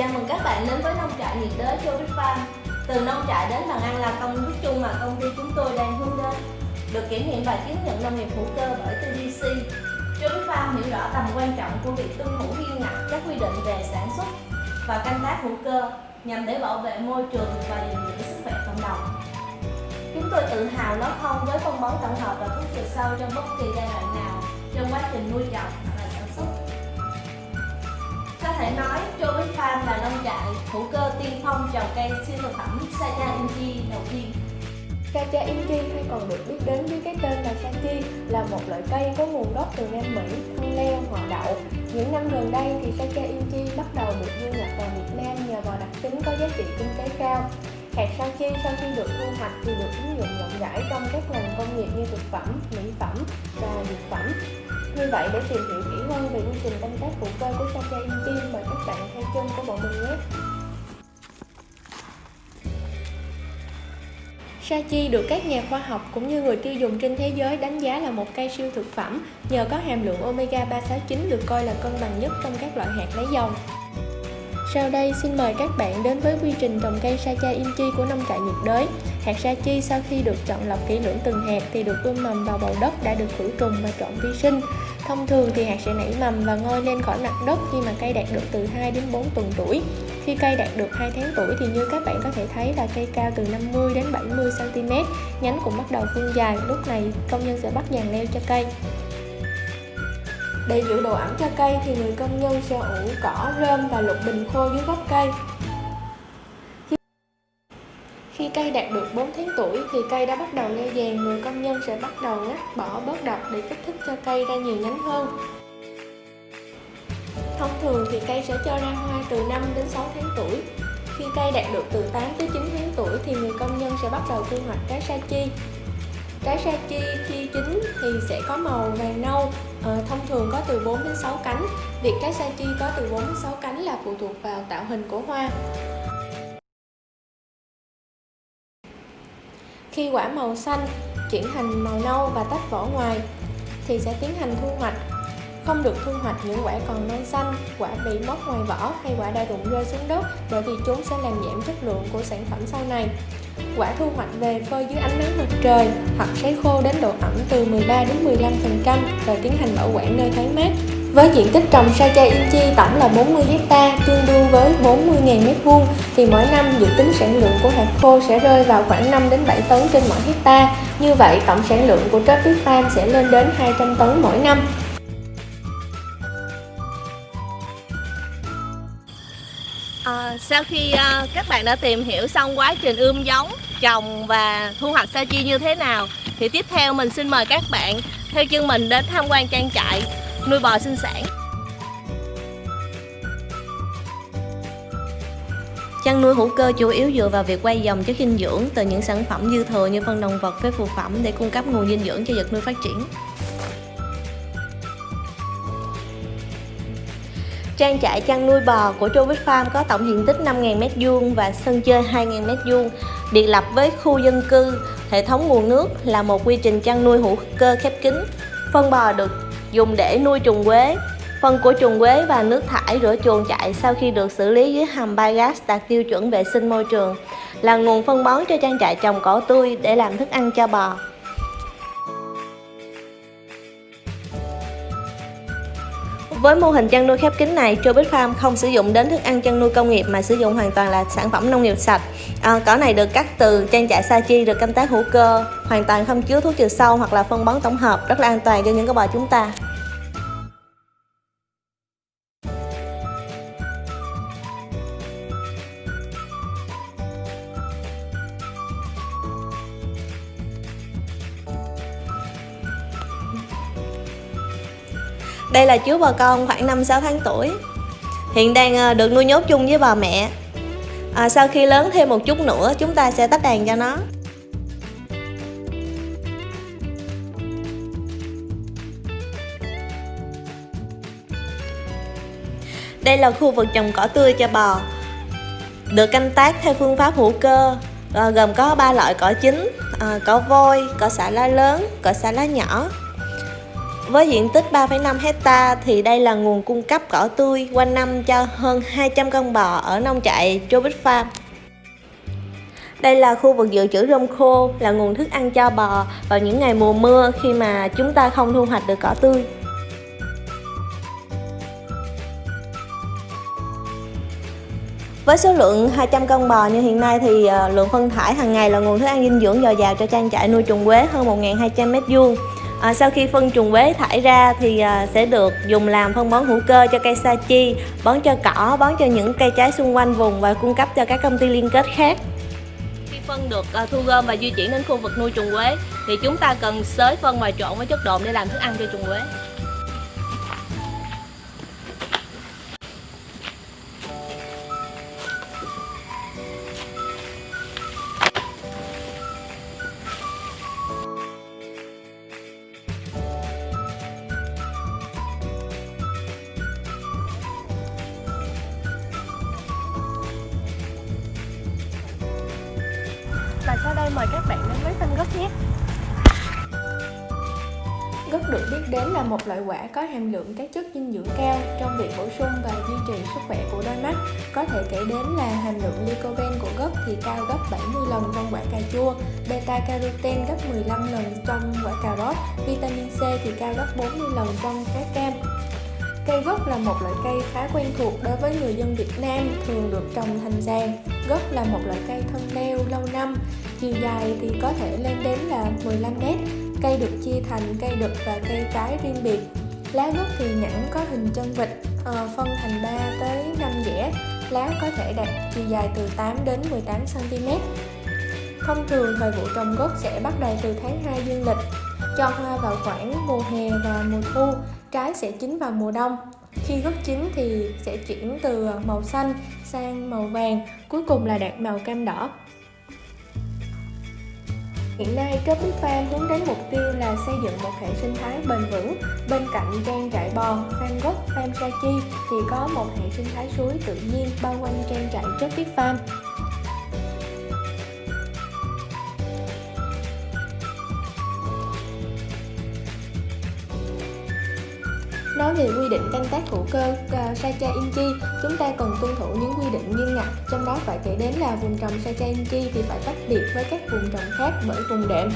Chào mừng các bạn đến với nông trại nhiệt đới Tropic Farm. Từ nông trại đến bàn ăn là công thức chung mà công ty chúng tôi đang hướng đến. Được kiểm nghiệm và chứng nhận nông nghiệp hữu cơ bởi TDC. Tropic Farm hiểu rõ tầm quan trọng của việc tuân thủ nghiêm ngặt các quy định về sản xuất và canh tác hữu cơ nhằm để bảo vệ môi trường và gìn giữ sức khỏe cộng đồng. Chúng tôi tự hào nói không với phân bón tổng hợp và thuốc trừ sâu trong bất kỳ giai đoạn nào trong quá trình nuôi trồng và sản xuất. Có thể nói, Tropic Farm là nông trại hữu cơ tiên phong trồng cây siêu thực phẩm Sacha Inchi đầu tiên. Sacha Inchi hay còn được biết đến với cái tên là Sachi là một loại cây có nguồn gốc từ Nam Mỹ, thân leo, họ đậu. Những năm gần đây thì Sacha Inchi bắt đầu được du nhập vào Việt Nam nhờ vào đặc tính có giá trị kinh tế cao. Hạt Sachi sau khi được thu hoạch thì được ứng dụng rộng rãi trong các ngành công nghiệp như thực phẩm, mỹ phẩm và dược phẩm. Như vậy, để tìm hiểu kỹ hơn về quy trình canh tác hữu cơ của Sacha Inchi, mời các bạn theo chân của bọn mình nhé. Sachi được các nhà khoa học cũng như người tiêu dùng trên thế giới đánh giá là một cây siêu thực phẩm nhờ có hàm lượng omega 369 được coi là cân bằng nhất trong các loại hạt lấy dòng. Sau đây xin mời các bạn đến với quy trình trồng cây Sacha Inchi của nông trại nhiệt đới. Hạt Sachi sau khi được chọn lọc kỹ lưỡng từng hạt thì được ươm mầm vào bầu đất đã được khử trùng và trộn vi sinh. Thông thường thì hạt sẽ nảy mầm và ngoi lên khỏi mặt đất khi mà cây đạt được từ 2 đến 4 tuần tuổi. Khi cây đạt được 2 tháng tuổi thì như các bạn có thể thấy là cây cao từ 50 đến 70 cm, nhánh cũng bắt đầu vươn dài. Lúc này công nhân sẽ bắt giàn leo cho cây. Để giữ độ ẩm cho cây thì người công nhân sẽ ủ cỏ, rơm và lục bình khô dưới gốc cây. Khi cây đạt được 4 tháng tuổi thì cây đã bắt đầu leo giàn, người công nhân sẽ bắt đầu ngắt bỏ bớt độc để kích thích cho cây ra nhiều nhánh hơn. Thông thường thì cây sẽ cho ra hoa từ 5 đến 6 tháng tuổi. Khi cây đạt được từ 8 tới 9 tháng tuổi thì người công nhân sẽ bắt đầu thu hoạch trái Sachi. Trái Sachi khi chín thì sẽ có màu vàng nâu, thông thường có từ 4 đến 6 cánh. Việc trái Sachi có từ 4 đến 6 cánh là phụ thuộc vào tạo hình của hoa. Khi quả màu xanh chuyển thành màu nâu và tách vỏ ngoài thì sẽ tiến hành thu hoạch. Không được thu hoạch những quả còn non xanh, quả bị mốc ngoài vỏ hay quả đã rụng rơi xuống đất, bởi vì chúng sẽ làm giảm chất lượng của sản phẩm sau này. Quả thu hoạch về phơi dưới ánh nắng mặt trời hoặc sấy khô đến độ ẩm từ 13 đến 15% rồi tiến hành bảo quản nơi thoáng mát. Với diện tích trồng Sacha Inchi tổng là 40 ha, tương đương với 40.000 m2 thì mỗi năm dự tính sản lượng của hạt khô sẽ rơi vào khoảng 5 đến 7 tấn trên mỗi hecta. Như vậy tổng sản lượng của Tropic Farm sẽ lên đến 200 tấn mỗi năm. Sau khi các bạn đã tìm hiểu xong quá trình ươm giống, trồng và thu hoạch Sachi như thế nào thì tiếp theo mình xin mời các bạn theo chân mình đến tham quan trang trại nuôi bò sinh sản. Chăn nuôi hữu cơ chủ yếu dựa vào việc quay vòng chất dinh dưỡng từ những sản phẩm dư thừa như phân động vật với phụ phẩm để cung cấp nguồn dinh dưỡng cho vật nuôi phát triển. Trang trại chăn nuôi bò của Tropic Farm có tổng diện tích 5.000 m2 và sân chơi 2.000 m2, biệt lập với khu dân cư. Hệ thống nguồn nước là một quy trình chăn nuôi hữu cơ khép kín. Phân bò được dùng để nuôi trùng quế. Phân của trùng quế và nước thải rửa chuồng trại sau khi được xử lý dưới hầm biogas đạt tiêu chuẩn vệ sinh môi trường là nguồn phân bón cho trang trại trồng cỏ tươi để làm thức ăn cho bò. Với mô hình chăn nuôi khép kín này, Tropic Farm không sử dụng đến thức ăn chăn nuôi công nghiệp mà sử dụng hoàn toàn là sản phẩm nông nghiệp sạch. Cỏ này được cắt từ trang trại Sachi được canh tác hữu cơ, hoàn toàn không chứa thuốc trừ sâu hoặc là phân bón tổng hợp, rất là an toàn cho những con bò chúng ta. Đây là chú bò con khoảng 5-6 tháng tuổi. Hiện đang được nuôi nhốt chung với bò mẹ. Sau khi lớn thêm một chút nữa, chúng ta sẽ tách đàn cho nó. Đây là khu vực trồng cỏ tươi cho bò, được canh tác theo phương pháp hữu cơ, gồm có 3 loại cỏ chính: cỏ vôi, cỏ xạ lá lớn, cỏ xạ lá nhỏ. Với diện tích 3,5 hecta thì đây là nguồn cung cấp cỏ tươi quanh năm cho hơn 200 con bò ở nông trại Tropic Farm. Đây là khu vực dự trữ rơm khô, là nguồn thức ăn cho bò vào những ngày mùa mưa khi mà chúng ta không thu hoạch được cỏ tươi. Với số lượng 200 con bò như hiện nay thì lượng phân thải hàng ngày là nguồn thức ăn dinh dưỡng dồi dào cho trang trại nuôi trùng quế hơn 1.200 m². Sau khi phân trùng quế thải ra thì sẽ được dùng làm phân bón hữu cơ cho cây sa chi, bón cho cỏ, bón cho những cây trái xung quanh vùng và cung cấp cho các công ty liên kết khác. Khi phân được thu gom và di chuyển đến khu vực nuôi trùng quế thì chúng ta cần xới phân và trộn với chất độn để làm thức ăn cho trùng quế. Và sau đây mời các bạn đến với phân gấc nhé. Gấc được biết đến là một loại quả có hàm lượng các chất dinh dưỡng cao trong việc bổ sung và duy trì sức khỏe của đôi mắt. Có thể kể đến là hàm lượng lycopene của gấc thì cao gấp 70 lần trong quả cà chua, beta carotene gấp 15 lần trong quả cà rốt, vitamin C thì cao gấp 40 lần trong trái cam. Cây gấc là một loại cây khá quen thuộc đối với người dân Việt Nam, thường được trồng thành giàn. Gấc là một loại cây thân leo lâu năm, chiều dài thì có thể lên đến là 15 m. Cây được chia thành cây đực và cây trái riêng biệt. Lá gấc thì nhẵn có hình chân vịt, phân thành 3 tới 5 dẻ. Lá có thể đạt chiều dài từ 8 đến 18 cm. Thông thường thời vụ trồng gấc sẽ bắt đầu từ tháng 2 dương lịch, cho hoa vào khoảng mùa hè và mùa thu, trái sẽ chín vào mùa đông. Khi gấc chín thì sẽ chuyển từ màu xanh sang màu vàng, cuối cùng là đạt màu cam đỏ. Hiện nay, Tropic Farm hướng đến mục tiêu là xây dựng một hệ sinh thái bền vững. Bên cạnh trang trại bò, farm gấc, farm sa chi thì có một hệ sinh thái suối tự nhiên bao quanh trang trại Tropic Farm. Nói về quy định canh tác hữu cơ Sacha Inchi, chúng ta cần tuân thủ những quy định nghiêm ngặt, trong đó phải kể đến là vùng trồng Sacha Inchi thì phải tách biệt với các vùng trồng khác bởi vùng đệm.